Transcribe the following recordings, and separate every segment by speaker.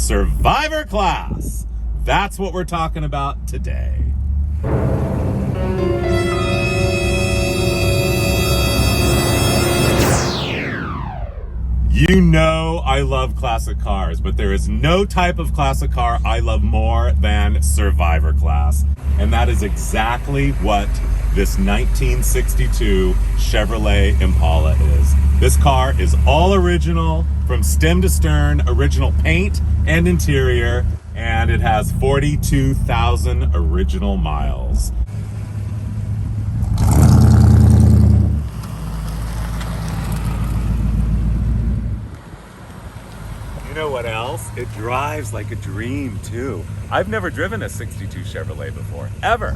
Speaker 1: Survivor class. That's what we're talking about today. You know I love classic cars, but there is no type of classic car I love more than Survivor class. And that is exactly what this 1962 Chevrolet Impala is. This car is all original, from stem to stern, original paint and interior, and it has 42,000 original miles. You know what else? It drives like a dream too. I've never driven a 62 Chevrolet before, ever.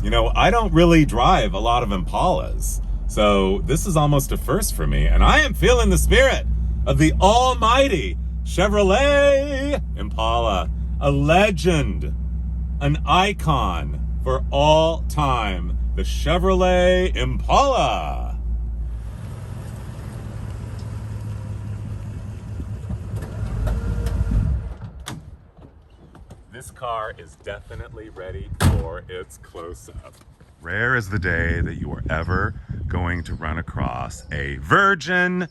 Speaker 1: You know, I don't really drive a lot of Impalas, so this is almost a first for me, and I am feeling the spirit of the almighty Chevrolet Impala, a legend, an icon for all time. The Chevrolet Impala. This car is definitely ready for its close-up. Rare is the day that you are ever going to run across a virgin,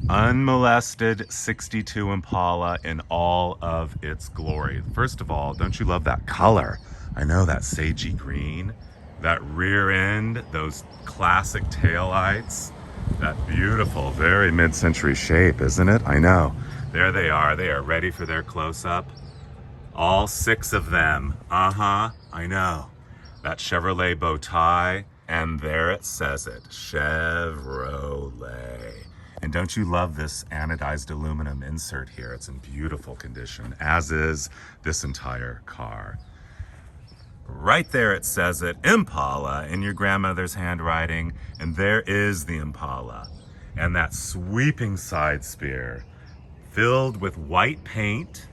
Speaker 1: unmolested 62 Impala in all of its glory. First of all, don't you love that color? I know, that sagey green. That rear end, those classic taillights, that beautiful, very mid-century shape, isn't it? I know. There they are ready for their close-up. All 6 of them, I know. That Chevrolet bow tie, and there it says it, Chevrolet. And don't you love this anodized aluminum insert here? It's in beautiful condition, as is this entire car. Right there it says it, Impala, in your grandmother's handwriting, and there is the Impala. And that sweeping side spear, filled with white paint,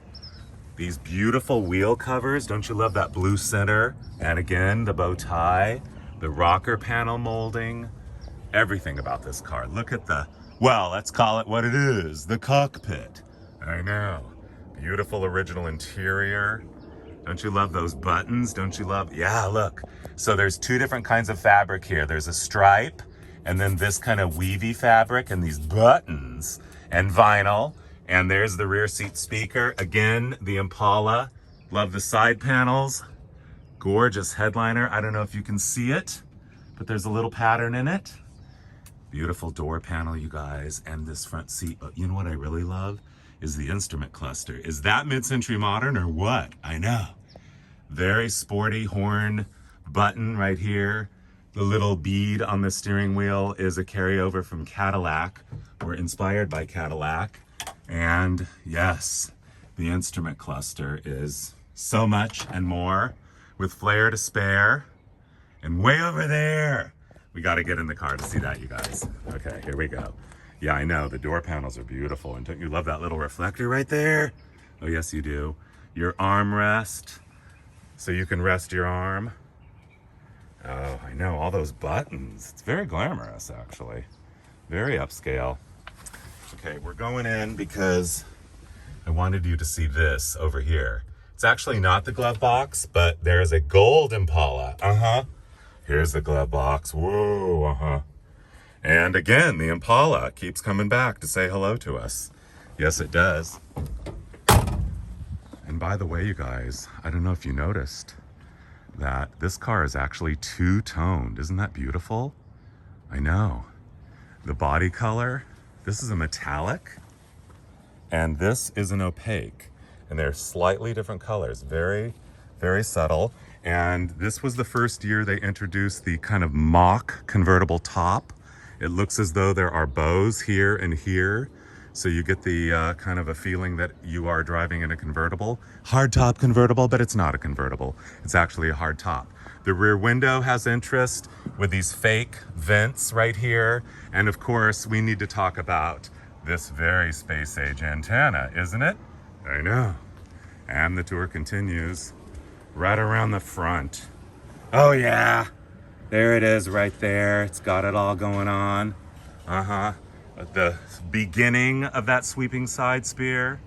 Speaker 1: these beautiful wheel covers, don't you love that blue center? And again, the bow tie, the rocker panel molding, everything about this car. Look at the, well, let's call it what it is, the cockpit. I know, beautiful original interior. Don't you love those buttons? Don't you love, yeah, look. So there's 2 different kinds of fabric here. There's a stripe, and then this kind of weavy fabric, and these buttons, and vinyl. And there's the rear seat speaker. Again, the Impala. Love the side panels. Gorgeous headliner. I don't know if you can see it, but there's a little pattern in it. Beautiful door panel, you guys. And this front seat. You know what I really love? Is the instrument cluster. Is that mid-century modern or what? I know. Very sporty horn button right here. The little bead on the steering wheel is a carryover from Cadillac, or inspired by Cadillac. And yes, the instrument cluster is so much and more, with flair to spare. And way over there, we got to get in the car to see that, you guys. Okay, here we go. Yeah, I know, the door panels are beautiful. And don't you love that little reflector right there? Oh, yes, you do. Your armrest, so you can rest your arm. Oh, I know, all those buttons. It's very glamorous, actually. Very upscale. Okay, we're going in because I wanted you to see this over here. It's actually not the glove box, but there's a gold Impala. Here's the glove box. Whoa, And again, the Impala keeps coming back to say hello to us. Yes, it does. And by the way, you guys, I don't know if you noticed that this car is actually 2-toned. Isn't that beautiful? I know. The body color, this is a metallic, and this is an opaque. And they're slightly different colors, very, very subtle. And this was the first year they introduced the kind of mock convertible top. It looks as though there are bows here and here. So you get the kind of a feeling that you are driving in a convertible. Hardtop convertible, but it's not a convertible. It's actually a hardtop. The rear window has interest with these fake vents right here. And of course, we need to talk about this very space age antenna, isn't it? I know. And the tour continues right around the front. Oh yeah. There it is right there. It's got it all going on. At the beginning of that sweeping side spear,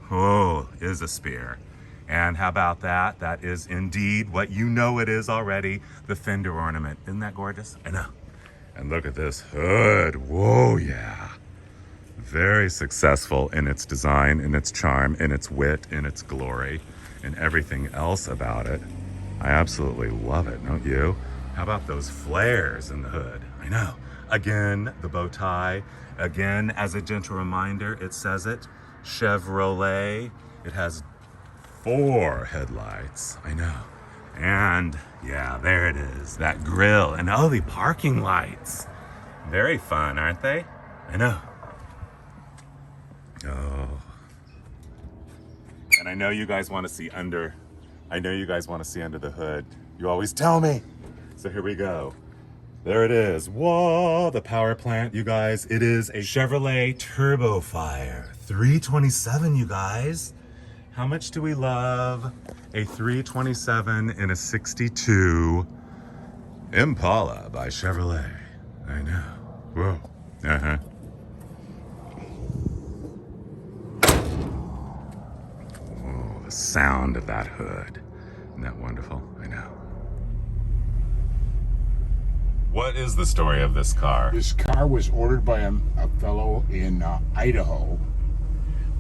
Speaker 1: oh, is a spear. And how about that? That is indeed what you know it is already, the Fender ornament. Isn't that gorgeous? I know. And look at this hood. Whoa, yeah. Very successful in its design, in its charm, in its wit, in its glory, and everything else about it. I absolutely love it, don't you? How about those flares in the hood? I know. Again, the bow tie. Again, as a gentle reminder, it says it. Chevrolet. It has 4 headlights. I know. And yeah, there it is. That grille. And oh, the parking lights. Very fun, aren't they? I know. Oh. And I know you guys want to see under. I know you guys want to see under the hood. You always tell me. So here we go. There it is. Whoa, the power plant, you guys. It is a Chevrolet Turbo Fire 327, you guys. How much do we love a 327 in a 62 Impala by Chevrolet? I know. Whoa. Oh, the sound of that hood. Isn't that wonderful? I know. What is the story of this car?
Speaker 2: This car was ordered by a fellow in Idaho,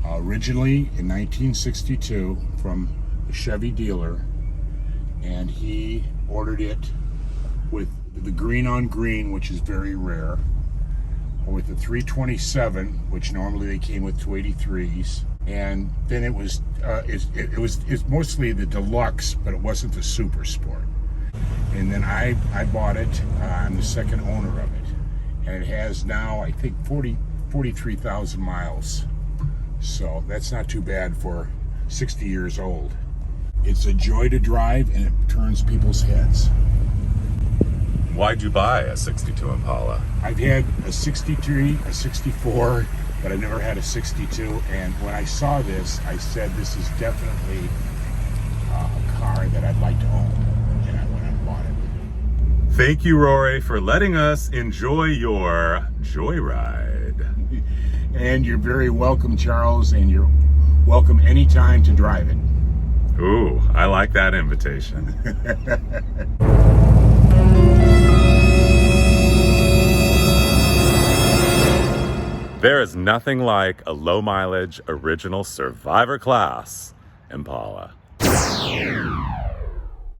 Speaker 2: originally in 1962 from a Chevy dealer, and he ordered it with the green on green, which is very rare, with the 327, which normally they came with 283s, and then it was it's mostly the deluxe, but it wasn't the super sport. And then I bought it. I'm the second owner of it, and it has now, I think, 43,000 miles. So that's not too bad for 60 years old. It's a joy to drive, and it turns people's heads.
Speaker 1: Why'd you buy a 62 Impala?
Speaker 2: I've had a 63, a 64, but I've never had a 62. And when I saw this, I said, this is definitely a car that I'd like to own. And I went and bought it.
Speaker 1: Thank you, Rory, for letting us enjoy your joyride.
Speaker 2: And you're very welcome, Charles, and you're welcome anytime to drive it.
Speaker 1: Ooh, I like that invitation. There is nothing like a low mileage original survivor class Impala.